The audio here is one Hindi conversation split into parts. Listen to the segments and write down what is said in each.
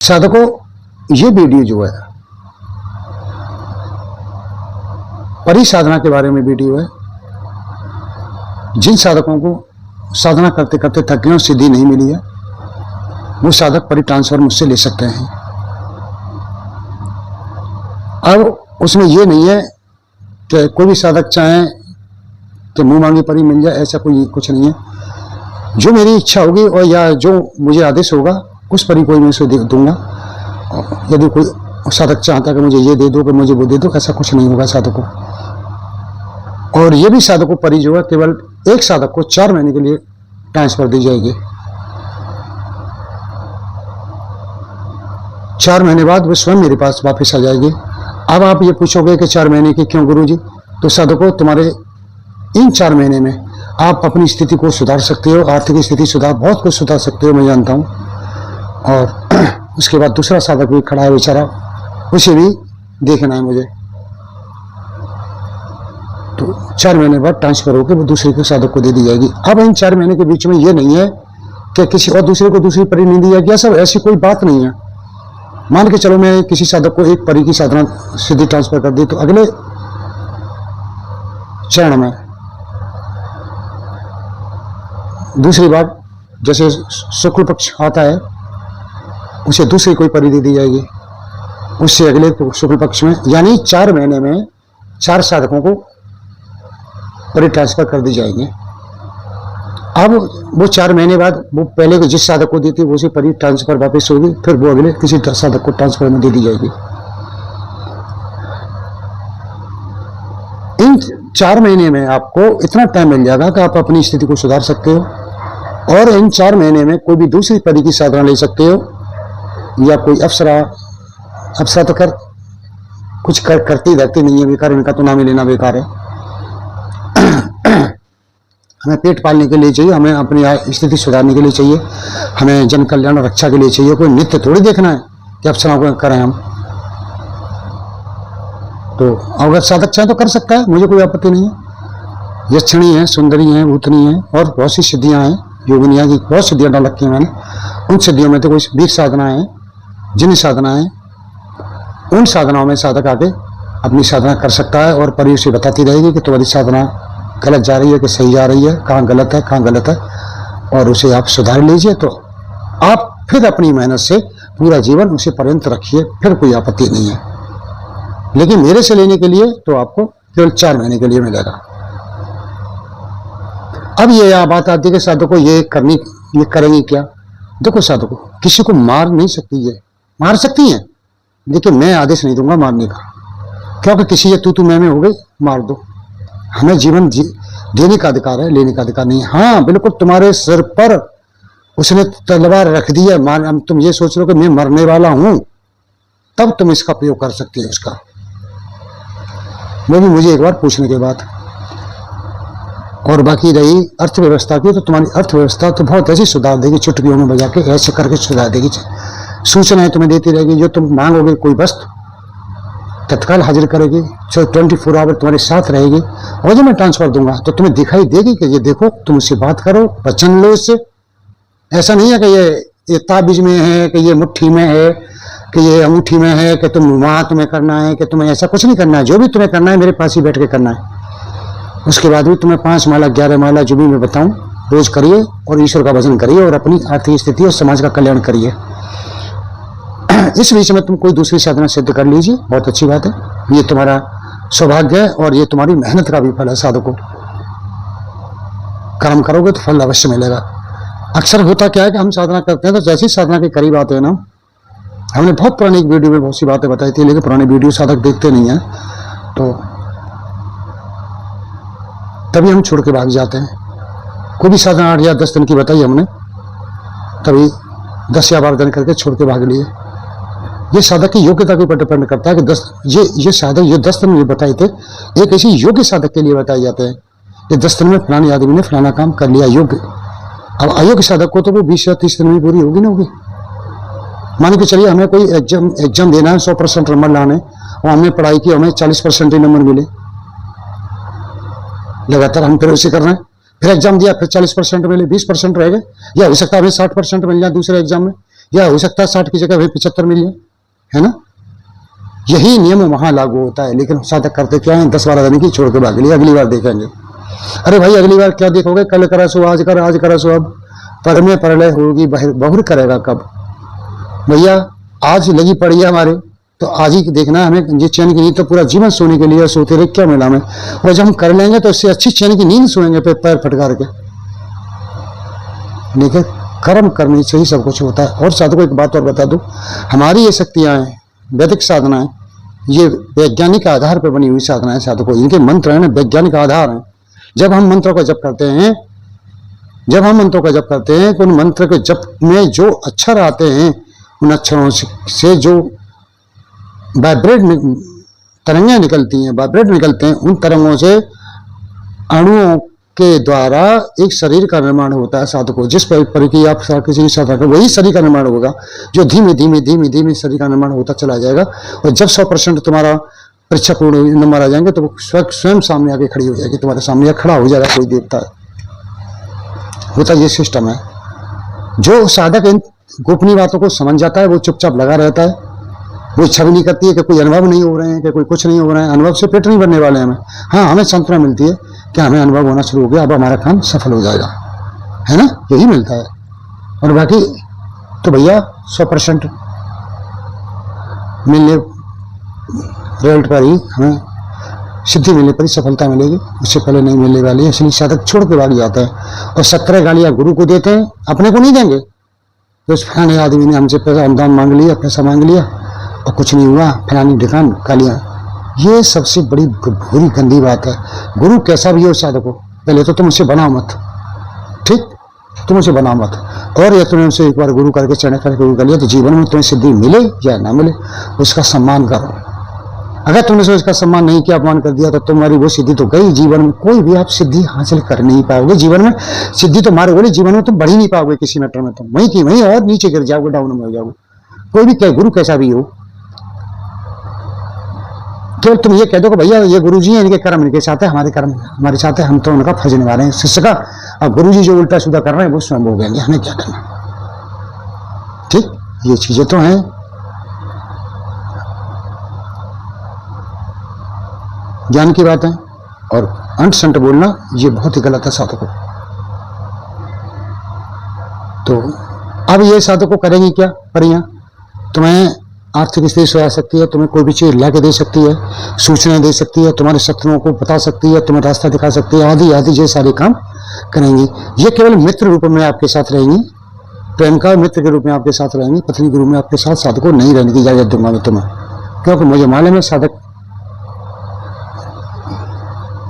साधकों, ये वीडियो जो है परि साधना के बारे में वीडियो है। जिन साधकों को साधना करते करते थक गए और सिद्धि नहीं मिली है, वो साधक परि ट्रांसफर मुझसे ले सकते हैं। अब उसमें ये नहीं है कि कोई भी साधक चाहे कि मुंह मांगी परि मिल जाए, ऐसा कोई कुछ नहीं है। जो मेरी इच्छा होगी और या जो मुझे आदेश होगा उस परि को मैं उसे दूंगा। यदि कोई साधक चाहता है कि मुझे ये दे दो, कि मुझे वो दे दो, ऐसा कुछ नहीं होगा साधकों। और ये भी साधकों परि जो है केवल एक साधक को 4 महीने के लिए ट्रांसफर दी जाएगी। 4 महीने बाद वो स्वयं मेरे पास वापस आ जाएगी। अब आप ये पूछोगे कि 4 महीने की क्यों गुरुजी? तो साधकों, तुम्हारे इन 4 महीने में आप अपनी स्थिति को सुधार सकते हो, आर्थिक स्थिति सुधार, बहुत कुछ सुधार सकते हो, मैं जानता हूँ। और उसके बाद दूसरा साधक भी खड़ा है बेचारा, उसे भी देखना है मुझे। तो 4 महीने बाद ट्रांसफर होकर वो दूसरे के साधक को दे दी जाएगी। अब इन 4 महीने के बीच में ये नहीं है कि किसी और दूसरे को दूसरी परि नहीं दी जाएगी, सब ऐसी कोई बात नहीं है। मान के चलो मैं किसी साधक को एक परि की साधना सीधी ट्रांसफर कर दी, तो अगले चरण में दूसरी बार जैसे शुक्ल पक्ष आता है, उसे दूसरी कोई परि दे दी जाएगी। उससे अगले शुक्ल पक्ष में, यानी 4 महीने में 4 साधकों को परि ट्रांसफर कर दी जाएगी। अब वो 4 महीने बाद वो पहले को जिस साधक को दी थी वो उसे परि ट्रांसफर वापस होगी, फिर वो अगले किसी साधक को ट्रांसफर में दे दी जाएगी। इन 4 महीने में आपको इतना टाइम मिल जाएगा कि आप अपनी स्थिति को सुधार सकते हो, और इन 4 महीने में कोई भी दूसरी परि की साधना ले सकते हो, या कोई अप्सरा तो कुछ करती रहती नहीं है, बेकार, इनका तो नाम ही लेना बेकार है। हमें पेट पालने के लिए चाहिए, हमें अपनी स्थिति सुधारने के लिए चाहिए, हमें जन कल्याण रक्षा के लिए चाहिए। कोई नित्य थोड़ी देखना है कि अप्सराओं को करें हम। तो अगर साधक चाहे तो कर सकता है, मुझे कोई आपत्ति नहीं है। यक्षिणी है, सुंदरी है, भूतनी है, और बहुत सी सिद्धियां हैं, योगिनिया की बहुत सिद्धियां डाल रखी हैं मैंने। उन सिद्धियों में तो कोई वीर साधना है, जिन साधना है, उन साधनाओं में साधक आके अपनी साधना कर सकता है, और परि उसे बताती रहेगी कि तुम्हारी साधना गलत जा रही है कि सही जा रही है, कहाँ गलत है, कहाँ गलत है, और उसे आप सुधार लीजिए। तो आप फिर अपनी मेहनत से पूरा जीवन उसे पर्यंत रखिए, फिर कोई आपत्ति नहीं है। लेकिन मेरे से लेने के लिए तो आपको केवल 4 महीने के लिए मिलेगा। अब ये बात आती है कि साधकों ये करेंगी क्या? देखो साधकों, किसी को मार नहीं सकती, ये मार सकती हैं, लेकिन मैं आदेश नहीं दूंगा मारने का, क्योंकि किसी ये तू मैं हो गई, मार दो। हमें जीवन देने का अधिकार है, लेने का अधिकार नहीं। हाँ बिल्कुल, तुम्हारे सिर पर उसने तलवार रख दी है, तुम ये सोच लो कि मैं मरने वाला हूं, तब तुम इसका प्रयोग कर सकते हो उसका। वो भी मुझे एक बार पूछने के बाद। और बाकी रही अर्थव्यवस्था की, तो तुम्हारी अर्थव्यवस्था तो बहुत ऐसी सुधार देगी, चुटकियों में बजा के ऐसे करके सुधार देगी। सूचनाएं तुम्हें देती रहेगी, जो तुम मांगोगे कोई वस्तु तत्काल हाजिर करेगी, 24 आवर तुम्हारे साथ रहेगी। और जब मैं ट्रांसफर दूंगा तो तुम्हें दिखाई देगी कि ये देखो, तुम उससे बात करो, वचन लो इससे। ऐसा नहीं है कि ये ताबीज में है, कि ये मुट्ठी में है, कि ये अंगूठी में है, कि तुम वहां तुम्हें करना है, कि तुम्हें ऐसा कुछ नहीं करना है। जो भी तुम्हें करना है मेरे पास ही बैठ के करना है। उसके बाद भी तुम्हें 5 माला 11 माला जो भी मैं बताऊं रोज करिए, और ईश्वर का भजन करिए, और अपनी आर्थिक स्थिति और समाज का कल्याण करिए। इस बीच में तुम कोई दूसरी साधना सिद्ध कर लीजिए, बहुत अच्छी बात है, ये तुम्हारा सौभाग्य है, और ये तुम्हारी मेहनत का भी फल है। साधकों, कर्म करोगे तो फल अवश्य मिलेगा। अक्सर होता क्या है कि हम साधना करते हैं तो जैसी साधना के करीब आते हैं ना, हमने बहुत पुरानी वीडियो में बहुत सी बातें बताई थी, लेकिन पुरानी वीडियो साधक देखते नहीं है, तो तभी हम छोड़ के भाग जाते हैं। कोई भी साधना 8 या 10 दिन की बताई हमने, तभी 10 या 12 दिन करके छोड़ के भाग लिए। ये साधक की योग्यता के ऊपर डिपेंड करता है कि ये साधक ये 10 दिन में बताए थे, एक ऐसी योग्य साधक के लिए बताए जाते हैं। ये 10 दिन में फलाने आदमी ने फलाना काम कर लिया योग्य। अब अयोग्य साधक को तो वो 20 या 30 दिन में पूरी होगी ना होगी। मान के चलिए हमें कोई एग्जाम देना है, 100% नंबर लाने, और हमने पढ़ाई की, हमें 40% ही नंबर मिले, लगातार हम फिर उसे कर रहे हैं, फिर एग्जाम दिया, फिर 40% मिले, 20% रह गए, या हो सकता है हमें 60% मिल जाए दूसरे एग्जाम में, या हो सकता है 60 की जगह भाई 75 मिल जाए, है ना। यही नियम वहां लागू होता है। लेकिन साधक करते क्या है, 10-12 दिन की छोड़ के भाग लिया, अगली बार देखेंगे। अरे भाई अगली बार क्या देखोगे, कल करा सो आज कर, आज करा सो अब, पर में प्रलय होगी बहुर करेगा कब। भैया आज लगी पड़ी है हमारे, तो आज ही देखना हमें। ये चैन की नींद तो पूरा जीवन सोने के लिए, सोते रहे क्या मिला हमें। और जब हम कर लेंगे तो इससे अच्छी चैन की नींद सोएंगे पैर फटकार के। लेकिन कर्म करनी से ही सब कुछ होता है। और साधु को एक बात और बता दूं, हमारी ये शक्तियां हैं, वैदिक साधना है, ये वैज्ञानिक आधार पर बनी हुई साधना है। साधु को इनके मंत्र है ना, वैज्ञानिक आधार है। जब हम मंत्रों का जप करते हैं, जब हम मंत्रों का जप करते हैं, तो उन मंत्र के जप में जो अक्षर आते हैं, उन अक्षरों से जो वाइब्रेट तरंगें निकलती हैं, वाइब्रेट निकलते हैं, उन तरंगों से अणुओं के द्वारा एक शरीर का निर्माण होता है। साधु को जिस पर की आप किसी की साधना करें, वही शरीर का निर्माण होगा, जो धीमे धीमे धीमे धीमे शरीर का निर्माण होता चला जाएगा। और जब 100% तुम्हारा परीक्षा पूर्ण नंबर आ जाएंगे, तो वो स्वयं सामने आके खड़ी हो जाएगी, तुम्हारे सामने खड़ा हो जाएगा कोई देवता होता। ये सिस्टम है। जो साधक इन गोपनीय बातों को समझ जाता है, वो चुपचाप लगा रहता है। वो इच्छा भी नहीं करती है कि कोई अनुभव नहीं हो रहे हैं, कि कोई कुछ नहीं हो रहा है। अनुभव से पेट नहीं भरने वाले हमें। हाँ, हमें सांत्वना मिलती है कि हमें अनुभव होना शुरू हो गया, अब हमारा काम सफल हो जाएगा, है ना, यही मिलता है। और बाकी तो भैया 100% मिलने रिजल्ट पर ही हमें सिद्धि मिलने पर ही सफलता मिलेगी, उससे पहले नहीं मिलने वाली है। इसलिए साधक छोड़ के भाग जाता है। और 17 गालियां गुरु को देते हैं, अपने को नहीं देंगे। तो उस फलाने आदमी ने हमसे पैसा अनुदान मांग लिया, पैसा मांग लिया और कुछ नहीं हुआ, फलानी ढिकान गालियां। ये सबसे बड़ी बुरी गंदी बात है। गुरु कैसा भी हो साधक को, पहले तो तुम उसे बनाओ मत, ठीक, तुम उसे बनाओ मत। और या तुमने उसे एक बार गुरु करके चढ़े करके गुरु कर लिया, तो जीवन में तुम्हें सिद्धि मिले या ना मिले, उसका सम्मान करो। अगर तुमने उसका सम्मान नहीं किया, अपमान कर दिया, तो तुम्हारी वो सिद्धि तो गई। जीवन में कोई भी आप सिद्धि हासिल कर नहीं पाओगे। जीवन में सिद्धि तो मारोगे, जीवन में तुम बढ़ ही नहीं पाओगे किसी मैटर में। तुम वहीं की वहीं और नीचे गिर जाओगे, डाउन में हो जाओगे। कोई भी क्या गुरु कैसा भी हो, तो तुम ये कह दो कि भैया ये गुरुजी हैं, इनके कर्म इनके साथ है, हमारे कर्म हमारे साथ है, हम तो उनका फर्ज निभा रहे हैं शिष्य का। अब गुरुजी जो उल्टा सीधा कर रहे हैं वो स्वयं हो गएंगे, हमें क्या करना। ठीक, ये चीजें तो हैं। ज्ञान की बात है। और अंट संट बोलना ये बहुत ही गलत है साधकों। तो अब ये साधकों करेंगे क्या परियां, तुम्हें आर्थिक स्थिति सुधा सकती है, तुम्हें कोई भी चीज ला के दे सकती है, सूचनाएं दे सकती है, तुम्हारे शत्रुओं को बता सकती है, तुम्हें रास्ता दिखा सकती है, आदि आदि ये सारे काम करेंगी। ये केवल मित्र रूप में आपके साथ रहेंगी, प्रेम का मित्र के रूप में आपके साथ रहेंगी। पत्नी के रूप में आपके साथ साधकों नहीं रहने की इजाजत दूंगा मैं तुम्हें, क्योंकि मुझे मालूम है साधक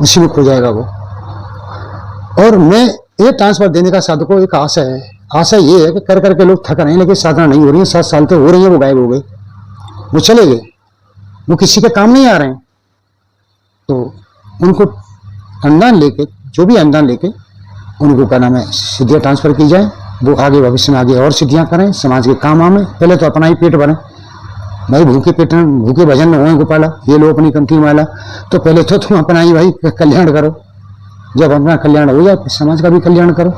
उसी में खो जाएगा वो। और मैं ये ट्रांसफर देने का साधकों एक आशा है। आशा ये है कि कर करके लोग थक रहे हैं, लेकिन साधना नहीं हो रही है। 7 साल से हो रही है, वो गायब हो गए, वो चले गए, वो किसी के काम नहीं आ रहे हैं। तो उनको अनुदान लेके, जो भी अनुदान लेके उनको क्या नाम है सिद्धियाँ ट्रांसफर की जाए, वो आगे भविष्य में आगे और सिद्धियाँ करें, समाज के काम आए। पहले तो अपना ही पेट भरें भाई, भूखे पेट भूखे भजन में होए गोपाला, ये लो अपनी कंठी माला। तो पहले तो तुम अपना ही भाई कल्याण करो। जब अपना कल्याण हो जाए फिर समाज का भी कल्याण करो।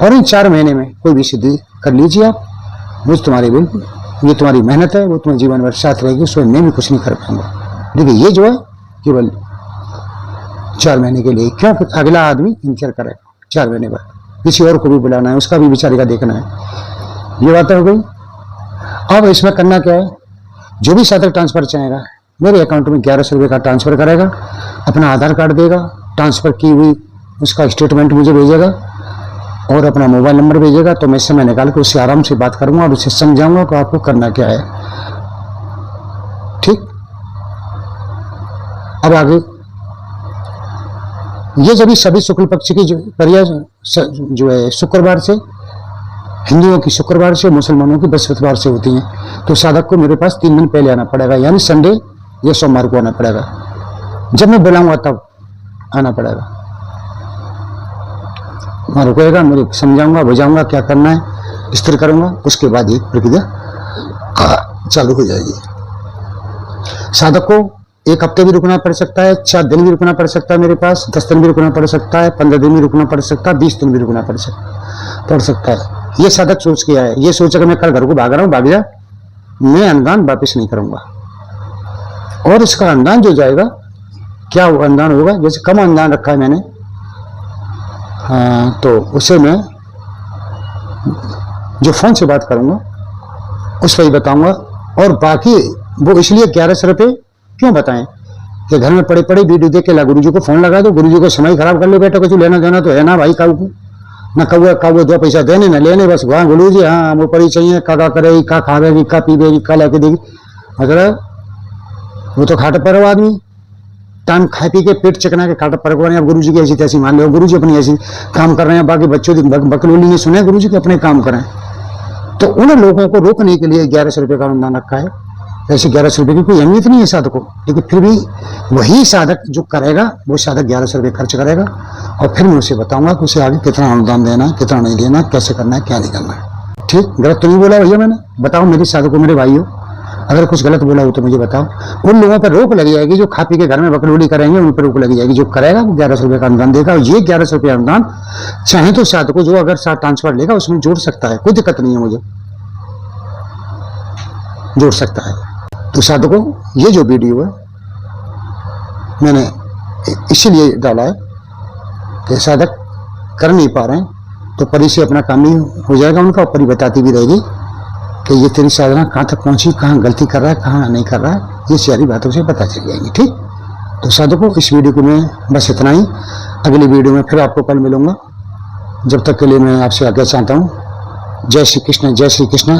और इन 4 महीने में कोई भी सिद्धि कर लीजिए आप, वो तुम्हारी बिल्कुल, ये तुम्हारी मेहनत है, वो तुम्हें जीवन भर साथ रहेगी, उसमें मैं भी कुछ नहीं कर पाऊंगा। देखिए ये जो है केवल 4 महीने के लिए, क्योंकि अगला आदमी इंतजार करेगा 4 महीने बाद, किसी और को भी बुलाना है, उसका भी बेचारे का देखना है। ये बात हो गई। अब इसमें करना क्या है, जो भी साधक ट्रांसफर चाहेगा मेरे अकाउंट में 1100 रुपये का ट्रांसफर करेगा, अपना आधार कार्ड देगा, ट्रांसफर की हुई उसका स्टेटमेंट मुझे भेजेगा और अपना मोबाइल नंबर भेजेगा। तो मैं समय निकाल के उससे आराम से बात करूंगा और उसे समझाऊंगा कि आपको करना क्या है। ठीक, अब आगे ये जब सभी शुक्ल पक्ष की क्रिया जो है शुक्रवार से, हिंदुओं की शुक्रवार से, मुसलमानों की बृहस्पतिवार से होती हैं। तो साधक को मेरे पास 3 दिन पहले आना पड़ेगा, यानी संडे या सोमवार को आना पड़ेगा। जब मैं बुलाऊंगा तब आना पड़ेगा। मैं रुकेगा, मेरे समझाऊंगा, बुझाऊंगा क्या करना है, स्थिर करूंगा, उसके बाद ही प्रक्रिया चालू हो जाएगी। साधक को 1 हफ्ते भी रुकना पड़ सकता है, 4 दिन भी रुकना पड़ सकता है मेरे पास, 10 दिन भी रुकना पड़ सकता है, 15 दिन भी रुकना पड़ सकता है, 20 दिन भी रुकना पड़ सकता है। ये साधक सोच के आया, ये सोचा कि मैं कल घर को भाग रहा हूँ, भाग जा, मैं अनुदान वापस नहीं करूंगा। और इसका अनुदान जो जाएगा, क्या वो अनुदान होगा, जैसे कम अनुदान रखा है मैंने, हाँ, तो उसे मैं जो फोन से बात करूंगा उस पर ही बताऊंगा। और बाकी वो इसलिए 1100 रुपये क्यों बताएं कि घर में पड़े पड़े वीडियो देख के ला गुरु जी को फोन लगा दो, गुरु जी को समय खराब कर लो, बेटा कुछ लेना देना तो है ना भाई, काऊ को ना कौआ 2 पैसा देने ना लेने, बस वहाँ गुरु जी हाँ वो पड़ी चाहिए, का करेगी, का खावेगी, का पीवेगी, का लाके देगी, मतलब वो तो खाट पर आदमी टाइम खा पी के पेट चकना के खाट पर अब गुरु जी की ऐसी तैसी मान लो, गुरु जी अपनी ऐसी काम कर रहे हैं, बाकी बच्चों की बकलोली ने सुने गुरु जी के अपने काम करें। तो उन लोगों को रोकने के लिए 1100 रुपये का अनुदान रखा है। ऐसे 1100 रुपये की कोई अहमियत नहीं है साधक को, लेकिन फिर भी वही साधक जो करेगा वो साधक 1100 रुपये खर्च करेगा, और फिर मैं उसे बताऊंगा कि उसे आगे कितना अनुदान देना है, कितना नहीं देना, कैसे करना है, क्या नहीं करना है। ठीक, गलत तो नहीं बोला भैया मैंने? बताओ मेरे साधकों, मेरे भाइयों, अगर कुछ गलत बोला हो तो मुझे बताओ। उन लोगों पर रोक लगी जाएगी जो खा पी के घर में बकलोली करेंगे, उन पर रोक लगी जाएगी। जो करेगा वो 1100 रुपये का अनुदान देगा, और ये 1100 रुपये अनुदान चाहे तो साधक जो अगर ट्रांसफर लेगा उसमें जोड़ सकता है, कोई दिक्कत नहीं है, मुझे जोड़ सकता है। तो साधकों ये जो वीडियो है मैंने इसीलिए डाला है कि साधक कर नहीं पा रहे हैं तो परी से अपना काम ही हो जाएगा उनका, और परी बताती भी रहेगी कि ये तेरी साधना कहाँ तक पहुंची, कहाँ गलती कर रहा है, कहाँ नहीं कर रहा है, ये सारी बातों से पता चल जाएंगी। ठीक, तो साधकों इस वीडियो को मैं बस इतना ही, अगली वीडियो में फिर आपको कल मिलूंगा। जब तक के लिए मैं आपसे आज्ञा चाहता हूँ। जय श्री कृष्ण, जय श्री कृष्ण।